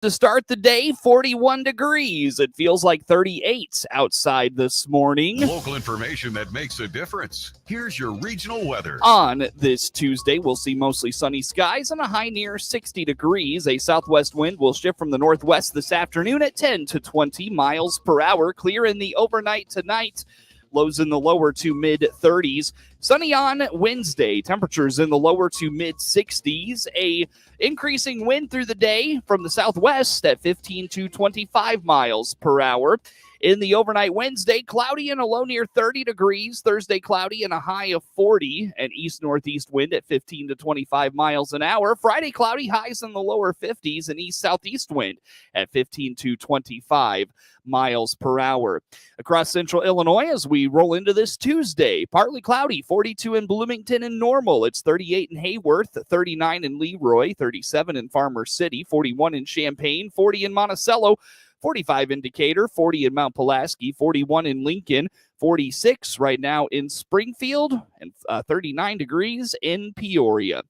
To start the day, 41 degrees. It feels like 38 outside this morning. Local information that makes a difference. Here's your regional weather. On this Tuesday, we'll see mostly sunny skies and a high near 60 degrees. A southwest wind will shift from the northwest this afternoon at 10 to 20 miles per hour. Clear in the overnight tonight. Lows in the lower to mid-30s. Sunny on Wednesday. Temperatures in the lower to mid-60s. A increasing wind through the day from the southwest at 15 to 25 miles per hour. In the overnight Wednesday, cloudy and a low near 30 degrees. Thursday, cloudy and a high of 40. An east-northeast wind at 15 to 25 miles an hour. Friday, cloudy, highs in the lower 50s. An east-southeast wind at 15 to 25 miles per hour. Across central Illinois, as we roll into this Tuesday, partly cloudy, 42 in Bloomington and Normal. It's 38 in Hayworth, 39 in Leroy, 37 in Farmer City, 41 in Champaign, 40 in Monticello, 45 in Decatur, 40 in Mount Pulaski, 41 in Lincoln, 46 right now in Springfield, and 39 degrees in Peoria.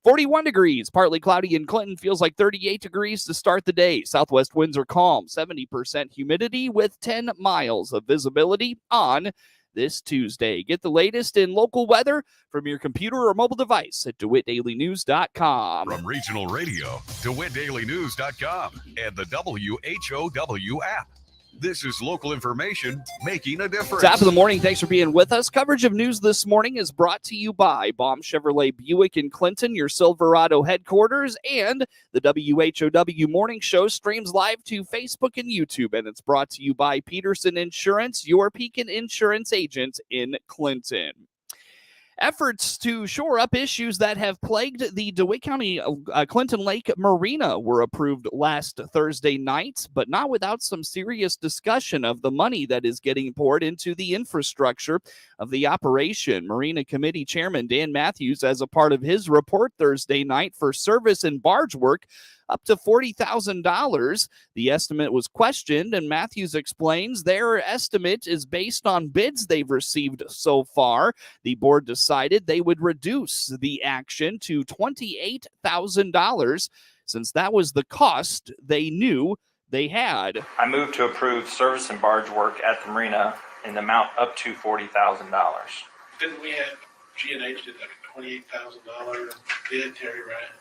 41 degrees, partly cloudy in Clinton, feels like 38 degrees to start the day. Southwest winds are calm, 70% humidity with 10 miles of visibility on this Tuesday. Get the latest in local weather from your computer or mobile device at DeWittDailyNews.com. From regional radio, DeWittDailyNews.com, and the WHOW app. This is local information making a difference. Top of the morning. Thanks for being with us. Coverage of news this morning is brought to you by Baum Chevrolet Buick in Clinton, your Silverado headquarters, and the WHOW Morning Show streams live to Facebook and YouTube, and it's brought to you by Peterson Insurance, your Pekin Insurance agent in Clinton. Efforts to shore up issues that have plagued the DeWitt County Clinton Lake Marina were approved last Thursday night, but not without some serious discussion of the money that is getting poured into the infrastructure of the operation. Marina Committee Chairman Dan Matthews, as a part of his report Thursday night for service and barge work, up to $40,000. The estimate was questioned, and Matthews explains their estimate is based on bids they've received so far. The board decided they would reduce the action to $28,000 since that was the cost they knew they had. I move to approve service and barge work at the marina in the amount up to $40,000. Didn't we have G&H did like a $28,000 bid, Terry, right?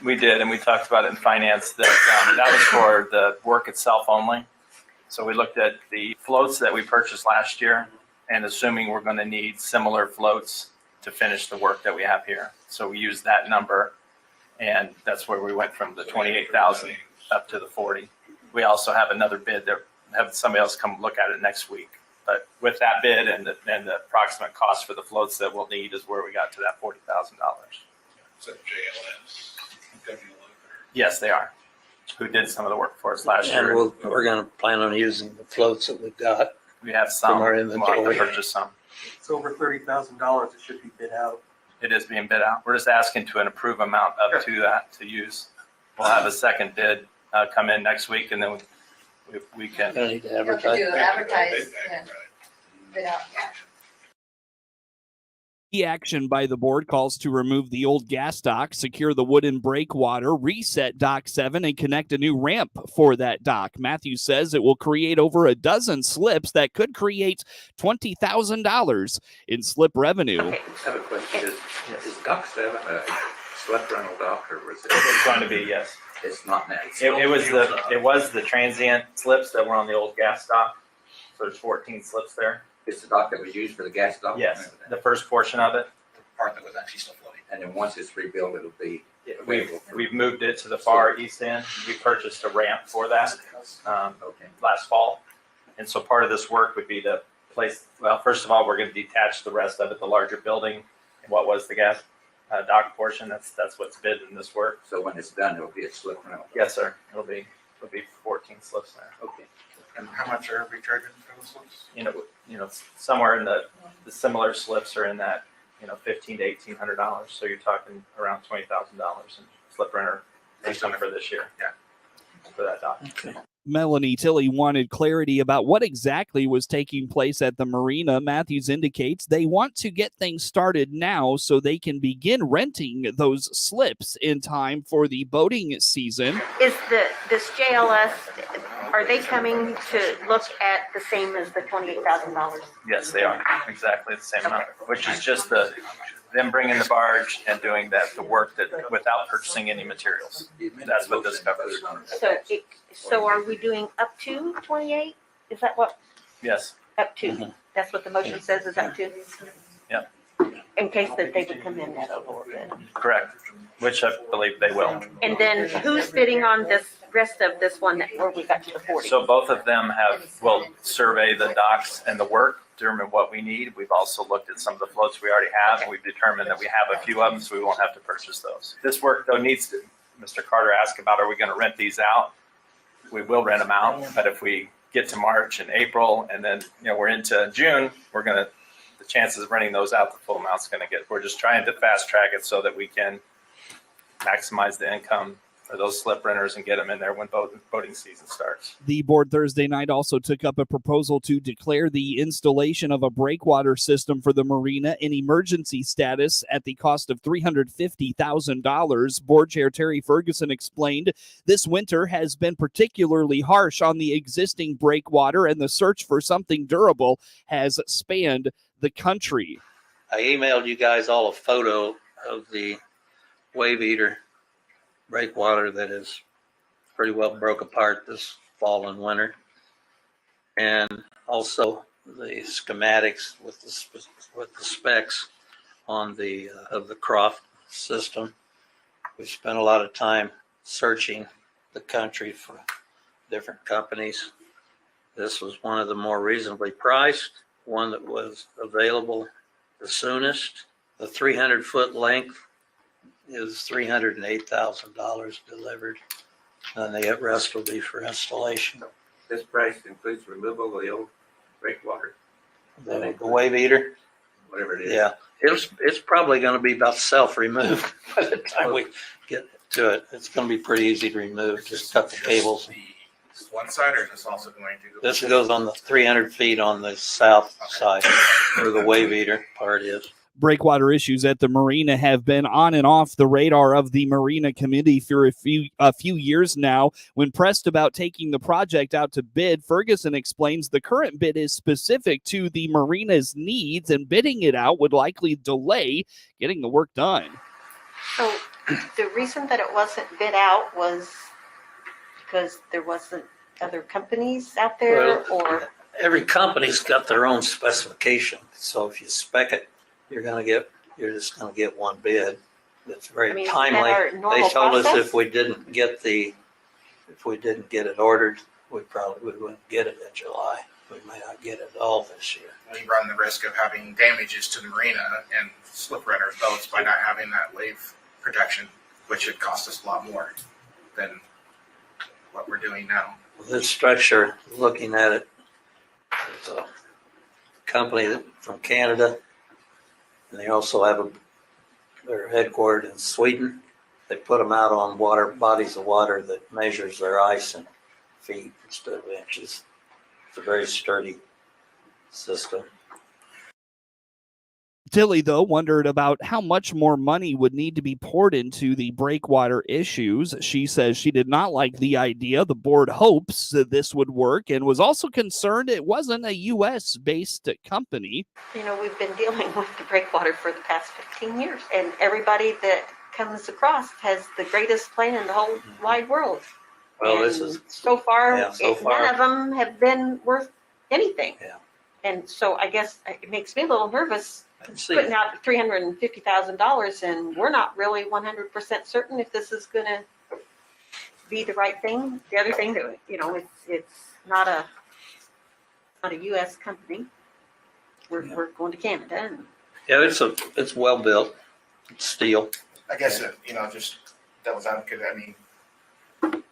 We did, and we talked about it in finance that that was for the work itself only. So we looked at the floats that we purchased last year and assuming we're going to need similar floats to finish the work that we have here. So we used that number, and that's where we went from the $28,000 up to the $40,000. We also have another bid that have somebody else come look at it next week. But with that bid and the approximate cost for the floats that we'll need is where we got to that $40,000. Is that JLS? Yes, they are. Who did some of the work for us last year? And we're going to plan on using the floats that we've got. We have some. From our We'll have to inventory. purchase some. It's over $30,000. It should be bid out. It is being bid out. We're just asking to an approved amount up to that to use. We'll have a second bid come in next week, and then we can. I need to You have to advertise. do advertise, yeah, bid out, yeah. The action by the board calls to remove the old gas dock, secure the wooden breakwater, reset Dock 7, and connect a new ramp for that dock. Matthews says it will create over a dozen slips that could create $20,000 in slip revenue. Okay, I have a question. Is Dock 7 a slip rental dock, or was it? It's going to be, yes. It's not now. It was the transient slips that were on the old gas dock. So there's 14 slips there. It's the dock that was used for the gas dock? Yes, the first portion of it. The part that was actually still floating. And then once it's rebuilt, it'll be available for. We've moved it to the far east end. We purchased a ramp for that last fall. And so part of this work would be to place, well, first of all, we're going to detach the rest of it, the larger building, and what was the gas dock portion. That's what's bid in this work. So when it's done, it'll be a slip rental? Yes, sir. It'll be 14 slips there. Okay. And how much are we charging for the slips? You know, somewhere in the similar slips are in that, $1,500 to $1,800. So you're talking around $20,000 in slip renter income for this year. Yeah. for that dock. Okay. Melanie Tilley wanted clarity about what exactly was taking place at the marina. Matthews indicates they want to get things started now so they can begin renting those slips in time for the boating season. Is this JLS, are they coming to look at the same as the $28,000? Yes, they are exactly the same amount, which is just them bringing the barge and doing the work that without purchasing any materials. That's what this covers. So are we doing up to 28? Is that what, Yes. up to? That's what the motion says is up to? Yep. In case that they would come in at a lower bid. Correct, which I believe they will. And then who's bidding on this rest of this one where we got to the 40? So both of them will survey the docks and the work, determine what we need. We've also looked at some of the floats we already have, and we've determined that we have a few of them, so we won't have to purchase those. This work, though, Mr. Carter asked about, are we going to rent these out? We will rent them out, but if we get to March and April, and then we're into June, the chances of renting those out, the full amount's going to we're just trying to fast track it so that we can maximize the income for those slip renters and get them in there when boating season starts. The board Thursday night also took up a proposal to declare the installation of a breakwater system for the marina in emergency status at the cost of $350,000. Board Chair Terry Ferguson explained this winter has been particularly harsh on the existing breakwater, and the search for something durable has spanned the country. I emailed you guys all a photo of the wave eater breakwater that is pretty well broke apart this fall and winter, and also the schematics with the specs on the of the Croft system. We spent a lot of time searching the country for different companies. This was one of the more reasonably priced, one that was available the soonest. The 300-foot length is $308,000 delivered, and the rest will be for installation. This price includes removal of the old breakwater, The wave eater, whatever it is. yeah, it's probably going to be about self-removed by the time we get to it. It's going to be pretty easy to remove. Just cut the cables. One side, or is this also going to go? This goes on the 300 feet on the south side where the wave eater part is. Breakwater issues at the marina have been on and off the radar of the Marina Committee for a few years now. When pressed about taking the project out to bid, Ferguson explains the current bid is specific to the marina's needs, and bidding it out would likely delay getting the work done. So the reason that it wasn't bid out was because there wasn't other companies out there, or? Every company's got their own specification. So if you spec it, you're just gonna get one bid. It's very timely. They told us if we didn't get it ordered, we wouldn't get it in July. We may not get it all this year. We run the risk of having damages to the marina and slip renters' boats by not having that wave protection, which would cost us a lot more than what we're doing now. This structure, looking at it, it's a company from Canada, and they also have they're headquartered in Sweden. They put them out on bodies of water that measures their ice in feet instead of inches. It's a very sturdy system. Tilley, though, wondered about how much more money would need to be poured into the breakwater issues. She says she did not like the idea. The board hopes that this would work, and was also concerned it wasn't a U.S.-based company. We've been dealing with the breakwater for the past 15 years, and everybody that comes across has the greatest plan in the whole wide world. Well, and so far, none of them have been worth anything. Yeah. And so I guess it makes me a little nervous putting out $350,000, and we're not really 100% certain if this is going to be the right thing. The other thing that it's not a U.S. company. We're going to Canada. And yeah, it's well built. It's steel. I guess just devil's advocate.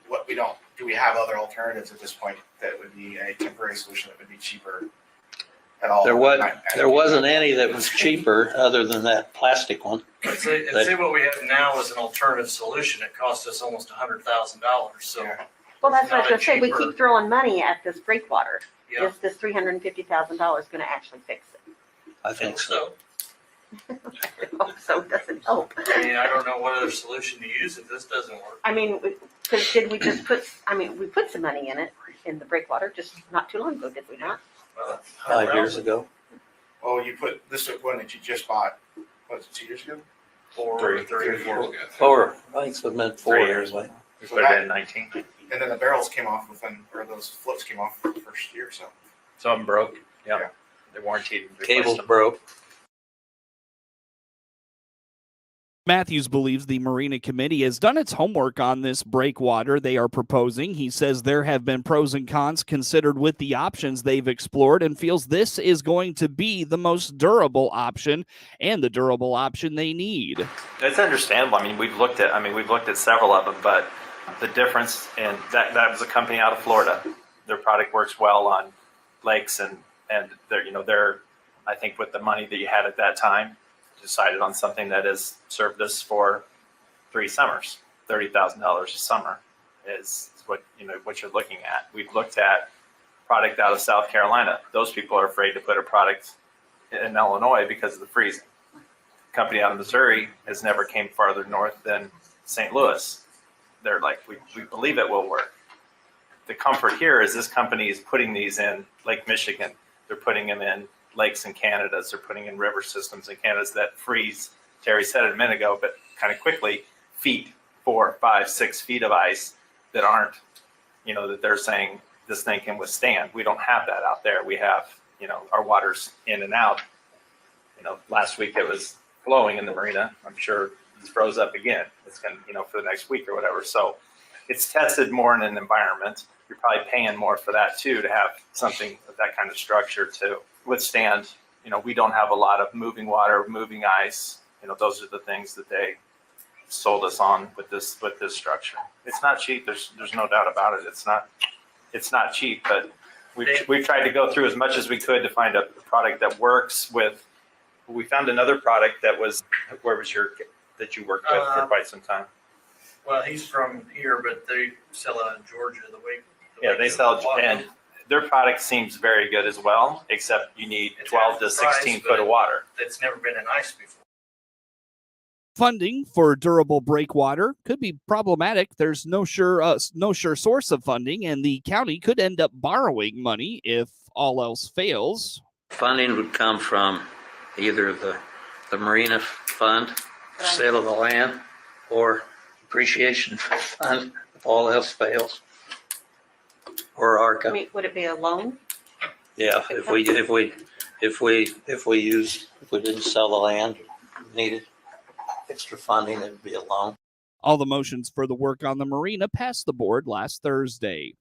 What do we have other alternatives at this point that would be a temporary solution that would be cheaper? At all. There wasn't any that was cheaper other than that plastic one. Say what we have now is an alternative solution. It cost us almost $100,000. So Well, that's what I was Not a gonna say. We cheaper- keep throwing money at this breakwater. Yeah. Is this $350,000 gonna actually fix it? I think so. So it doesn't help. I mean, I don't know what other solution to use if this doesn't work. I mean, because did we just put, we put some money in it, in the breakwater, just not too long ago, did we not? Well, 5 years ago. Well, you put this one that you just bought, what was it, 2 years ago? Three or four. 4, I think it's been 4 3 years. years. Like. We put it in 19. And then the barrels came off within, or those flips came off the first year, so. Some of them broke. Yeah. Yeah. They're warranted. Cables broke. Matthews believes the Marina Committee has done its homework on this breakwater they are proposing. He says there have been pros and cons considered with the options they've explored and feels this is going to be the most durable option and the durable option they need. It's understandable. I mean, we've looked at several of them, but the difference in that was a company out of Florida. Their product works well on lakes and they're I think with the money that you had at that time, decided on something that has served us for 3 summers. $30,000 a summer is what you're looking at. We've looked at product out of South Carolina. Those people are afraid to put a product in Illinois because of the freezing. Company out of Missouri has never came farther north than St. Louis. They're like, we believe it will work. The comfort here is this company is putting these in Lake Michigan. They're putting them in lakes in Canada. They're putting in river systems in Canada that freeze. Terry said it a minute ago, but kind of quickly, 4, 5, 6 feet of ice that aren't, that they're saying this thing can withstand. We don't have that out there. We have, our water's in and out. Last week it was flowing in the marina. I'm sure it froze up again. It's going to, for the next week or whatever. So it's tested more in an environment. You're probably paying more for that too, to have something of that kind of structure to withstand. We don't have a lot of moving water, moving ice. Those are the things that they sold us on with this structure. It's not cheap. There's no doubt about it. It's not cheap, but we've tried to go through as much as we could to find a product that works with. We found another product that was, that you worked with for quite some time. Well, he's from here, but they sell it in Georgia. They sell, and their product seems very good as well, except you need 12 to 16 foot of water. It's never been in ice before. Funding for durable breakwater could be problematic. There's no sure source of funding, and the county could end up borrowing money if all else fails. Funding would come from either the Marina Fund, sale of the land, or depreciation fund if all else fails, or ARCA. Would it be a loan? Yeah, if we didn't sell the land, needed extra funding, it would be a loan. All the motions for the work on the marina passed the board last Thursday.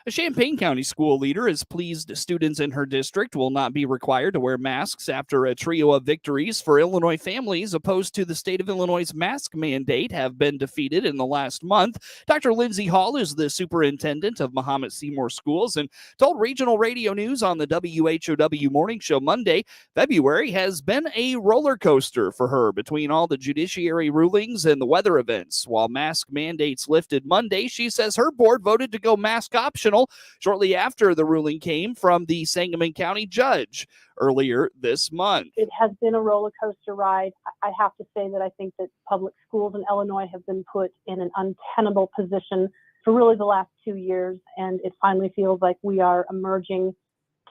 A Champaign County school leader is pleased students in her district will not be required to wear masks after a trio of victories for Illinois families opposed to the state of Illinois' mask mandate have been defeated in the last month. Dr. Lindsay Hall is the superintendent of Mahomet-Seymour schools and told Regional Radio News on the WHOW Morning Show Monday, February has been a roller coaster for her between all the judiciary rulings and the weather events. While mask mandates lifted Monday, she says her board voted to go mask optional shortly after the ruling came from the Sangamon County judge earlier this month. It has been a roller coaster ride. I have to say that I think that public schools in Illinois have been put in an untenable position for really the last 2 years, and it finally feels like we are emerging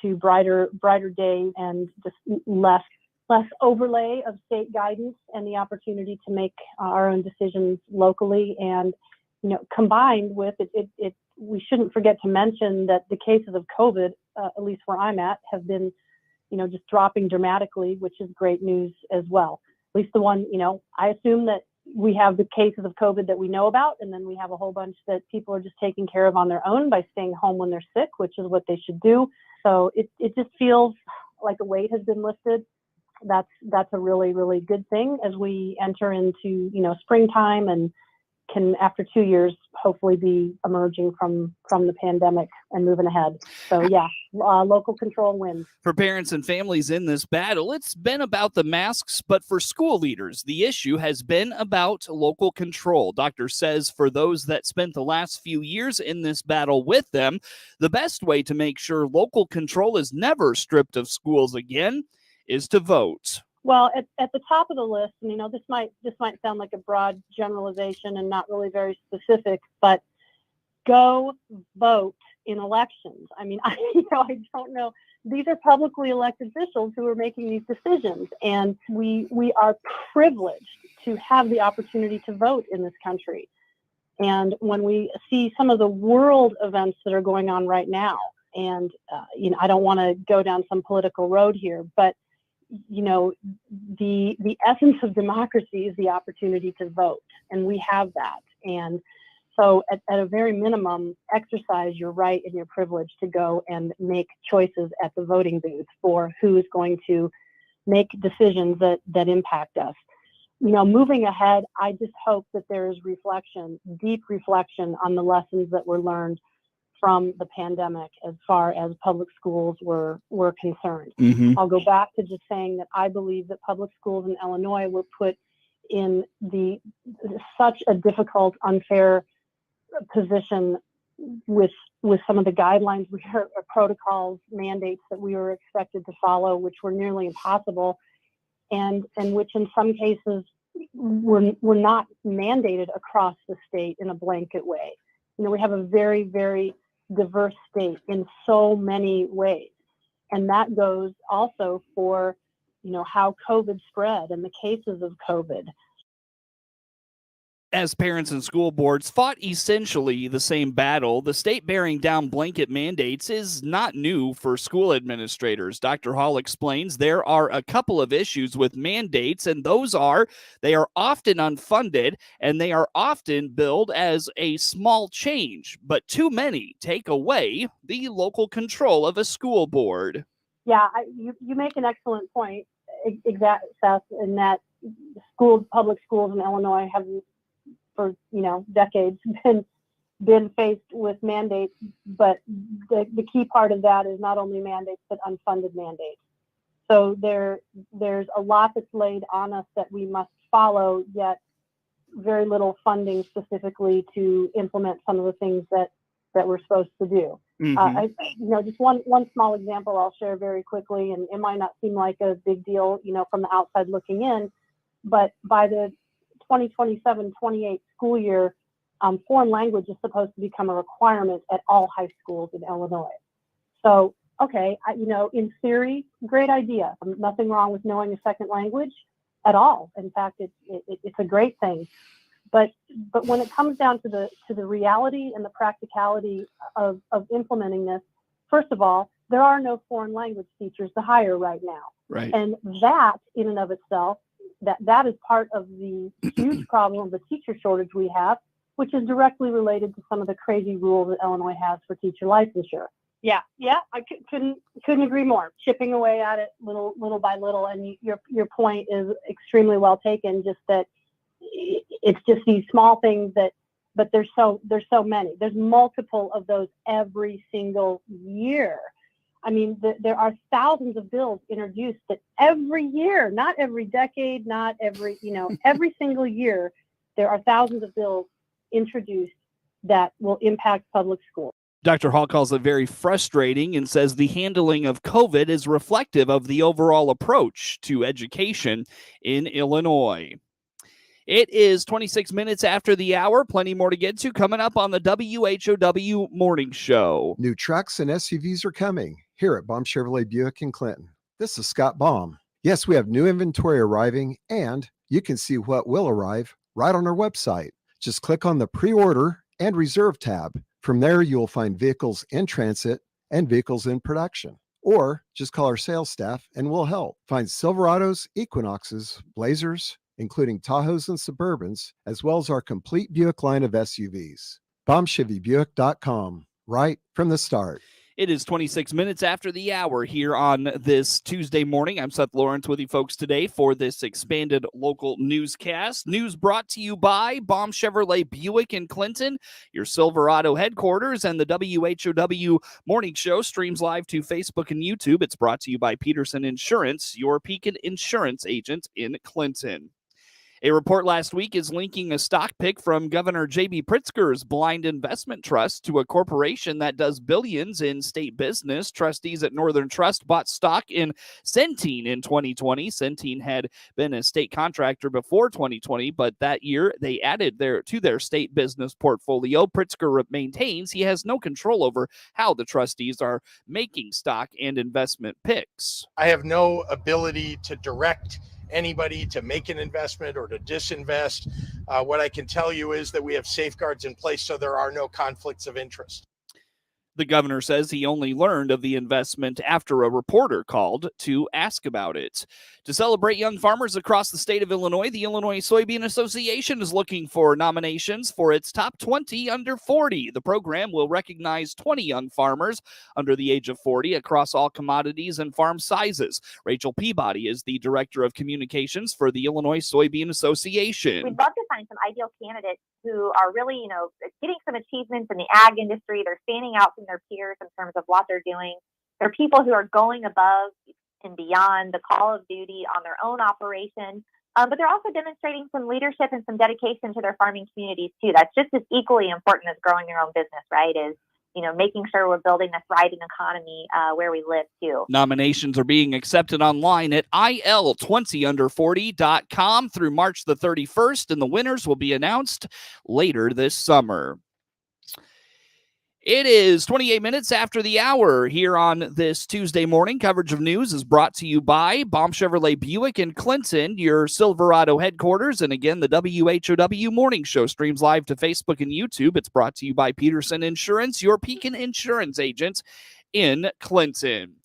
to brighter days and just less overlay of state guidance and the opportunity to make our own decisions locally. And combined with it, we shouldn't forget to mention that the cases of COVID, at least where I'm at, have been, just dropping dramatically, which is great news as well. At least the one, I assume that we have the cases of COVID that we know about, and then we have a whole bunch that people are just taking care of on their own by staying home when they're sick, which is what they should do. So it just feels like a weight has been lifted. That's a really, really good thing as we enter into, springtime and can, after 2 years, hopefully be emerging from the pandemic and moving ahead. So yeah, local control wins. For parents and families in this battle, it's been about the masks, but for school leaders, the issue has been about local control. Doctor says for those that spent the last few years in this battle with them, the best way to make sure local control is never stripped of schools again is to vote. Well, at the top of the list, and this might sound like a broad generalization and not really very specific, but go vote in elections. I mean, I don't know. These are publicly elected officials who are making these decisions, and we are privileged to have the opportunity to vote in this country. And when we see some of the world events that are going on right now, and I don't want to go down some political road here, but the essence of democracy is the opportunity to vote, and we have that. And so at a very minimum, exercise your right and your privilege to go and make choices at the voting booth for who is going to make decisions that impact us. Moving ahead, I just hope that there is reflection, deep reflection on the lessons that were learned from the pandemic as far as public schools were concerned. Mm-hmm. I'll go back to just saying that I believe that public schools in Illinois were put in such a difficult, unfair position with some of the guidelines, protocols, mandates that we were expected to follow, which were nearly impossible, and which in some cases were not mandated across the state in a blanket way. We have a very, very diverse state in so many ways. And that goes also for, how COVID spread and the cases of COVID. As parents and school boards fought essentially the same battle, the state bearing down blanket mandates is not new for school administrators. Dr. Hall explains there are a couple of issues with mandates, and they are often unfunded, and they are often billed as a small change, but too many take away the local control of a school board. Yeah, you make an excellent point, exactly, Seth, in that public schools in Illinois have for decades been faced with mandates, but the key part of that is not only mandates but unfunded mandates. So there's a lot that's laid on us that we must follow, yet very little funding specifically to implement some of the things that we're supposed to do. Mm-hmm. Just one small example I'll share very quickly, and it might not seem like a big deal, from the outside looking in, but by the 2027-28 school year, foreign language is supposed to become a requirement at all high schools in Illinois. So, okay, in theory, great idea. Nothing wrong with knowing a second language at all. In fact, it's a great thing. But when it comes down to the reality and the practicality of implementing this, first of all, there are no foreign language teachers to hire right now. Right. And that in and of itself, that is part of the huge problem of the teacher shortage we have, which is directly related to some of the crazy rules that Illinois has for teacher licensure. Yeah, I couldn't agree more. Chipping away at it little by little, and your point is extremely well taken. Just that it's just these small things but there's so many. There's multiple of those every single year. I mean, there are thousands of bills introduced that every year, not every decade, not every, every single year, there are thousands of bills introduced that will impact public schools. Dr. Hall calls it very frustrating and says the handling of COVID is reflective of the overall approach to education in Illinois. It is 26 minutes after the hour. Plenty more to get to coming up on the WHOW Morning Show. New trucks and SUVs are coming here at Baum Chevrolet Buick in Clinton. This is Scott Baum. Yes, we have new inventory arriving, and you can see what will arrive right on our website. Just click on the pre-order and reserve tab. From there, you will find vehicles in transit and vehicles in production. Or just call our sales staff and we'll help. Find Silverados, Equinoxes, Blazers, including Tahoes and Suburbans, as well as our complete Buick line of SUVs. BaumChevyBuick.com, right from the start. It is 26 minutes after the hour here on this Tuesday morning. I'm Seth Lawrence with you folks today for this expanded local newscast. News brought to you by Baum Chevrolet Buick in Clinton, your Silverado headquarters, and the WHOW Morning Show streams live to Facebook and YouTube. It's brought to you by Peterson Insurance, your Pekin Insurance agent in Clinton. A report last week is linking a stock pick from Governor J.B. Pritzker's blind investment trust to a corporation that does billions in state business. Trustees at Northern Trust bought stock in Centene in 2020. Centene had been a state contractor before 2020, but that year they added to their state business portfolio. Pritzker maintains he has no control over how the trustees are making stock and investment picks. I have no ability to direct anybody to make an investment or to disinvest. What I can tell you is that we have safeguards in place so there are no conflicts of interest. The governor says he only learned of the investment after a reporter called to ask about it. To celebrate young farmers across the state of Illinois, the Illinois Soybean Association is looking for nominations for its top 20 under 40. The program will recognize 20 young farmers under the age of 40 across all commodities and farm sizes. Rachel Peabody is the director of communications for the Illinois Soybean Association. We'd love to find some ideal candidates who are really, getting some achievements in the ag industry. They're standing out from their peers in terms of what they're doing. They're people who are going above and beyond the call of duty on their own operation, but they're also demonstrating some leadership and some dedication to their farming communities too. That's just as equally important as growing your own business, right? Is making sure we're building a thriving economy where we live too. Nominations are being accepted online at il20under40.com through March the 31st, and the winners will be announced later this summer. It is 28 minutes after the hour here on this Tuesday morning. Coverage of news is brought to you by Baum Chevrolet Buick in Clinton, your Silverado headquarters. And again, the WHOW Morning Show streams live to Facebook and YouTube. It's brought to you by Peterson Insurance, your Pekin Insurance agent in Clinton.